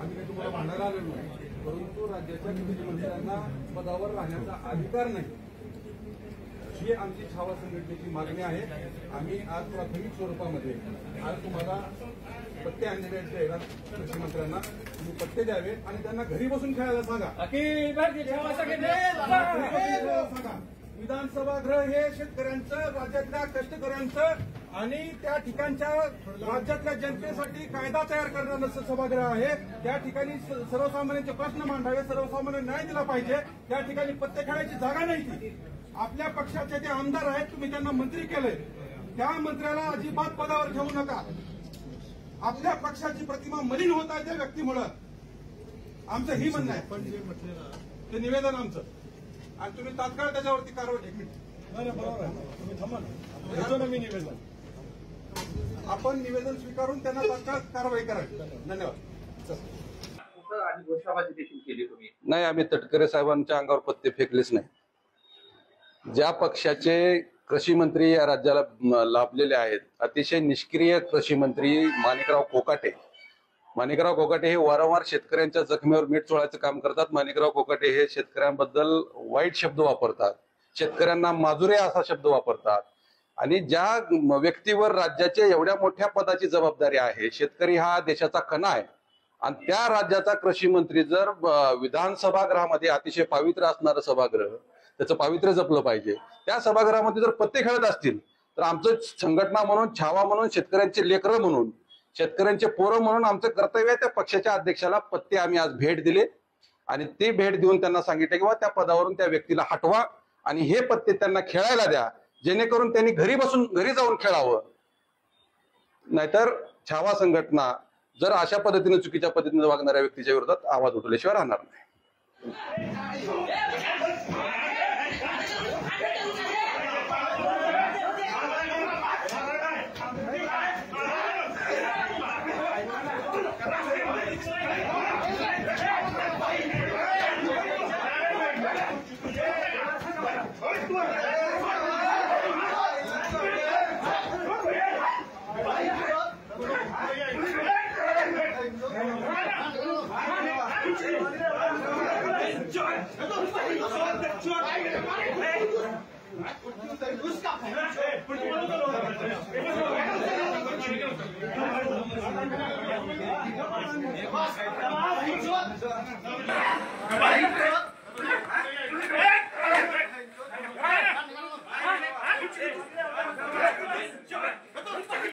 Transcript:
आम्ही काही तुम्हाला भांडायला आलेलो नाही, परंतु राज्याच्या मुख्यमंत्र्यांना पदावर राहण्याचा अधिकार नाही, ही आमची छावा संघटनेची मागणी आहे। आम्ही आज प्राथमिक स्वरूपामध्ये आज तुम्हाला पत्ते आणलेले आहेत कृषी मंत्र्यांना, तुम्ही पत्ते द्यावे आणि त्यांना घरी बसून खेळायला सांगा। सांगा विधानसभागृह हे शेतकऱ्यांचं, राज्यातल्या कष्टकऱ्यांचं आणि त्या ठिकाणच्या राज्यातल्या जनतेसाठी कायदा तयार करणारं सभागृह आहे। त्या ठिकाणी सर्वसामान्यांचे प्रश्न मांडावे, सर्वसामान्य न्याय दिला पाहिजे। त्या ठिकाणी पत्ते खेळायची जागा नाही ती। आपल्या पक्षाचे ते आमदार आहेत, तुम्ही त्यांना मंत्री केलंय, त्या मंत्र्याला अजिबात पदावर ठेवू नका। आपल्या पक्षाची प्रतिमा मलिन होत आहे त्या व्यक्तीमुळे, आमचं ही म्हणणं आहे। पण जे म्हटले ना ते निवेदन आमचं, आणि तुम्ही तात्काळ त्याच्यावरती कारवाई। नाही बरोबर आहे, तुम्ही थांबा ना, घेतो ना मी निवेदन। आपण निवेदन स्वीकारून त्यांना तात्काळ कारवाई करावी। धन्यवाद। आणि घोषणाबाजी देखील केली तुम्ही? नाही, आम्ही तटकरे साहेबांच्या अंगावर पत्ते फेकलेच नाही। ज्या पक्षाचे कृषी मंत्री या राज्याला लाभलेले आहेत, अतिशय निष्क्रिय कृषी मंत्री माणिकराव कोकाटे हे वारंवार शेतकऱ्यांच्या जखमेवर मीठ चोळायचं काम करतात। माणिकराव कोकाटे हे शेतकऱ्यांबद्दल वाईट शब्द वापरतात, शेतकऱ्यांना माजुरे असा शब्द वापरतात, आणि ज्या व्यक्तीवर राज्याच्या एवढ्या मोठ्या पदाची जबाबदारी आहे, शेतकरी हा देशाचा कणा आहे, आणि त्या राज्याचा कृषी मंत्री जर विधानसभागृहामध्ये अतिशय पावित्र्य असणारं सभागृह, त्याचं पावित्र्य जपलं पाहिजे, त्या सभागृहामध्ये जर पत्ते खेळत असतील तर आमचं संघटना म्हणून, छावा म्हणून, शेतकऱ्यांचे लेकरं म्हणून, शेतकऱ्यांचे पोरं म्हणून आमचं कर्तव्य आहे त्या पक्षाच्या अध्यक्षाला पत्ते आम्ही आज भेट दिले, आणि ते भेट देऊन त्यांना सांगितले की त्या पदावरून त्या व्यक्तीला हटवा आणि हे पत्ते त्यांना खेळायला द्या, जेणेकरून त्यांनी घरी जाऊन खेळावं। नाहीतर छावा संघटना जर अशा पद्धतीने चुकीच्या पद्धतीने वागणाऱ्या व्यक्तीच्या विरोधात आवाज उठवल्याशिवाय राहणार नाही। उसका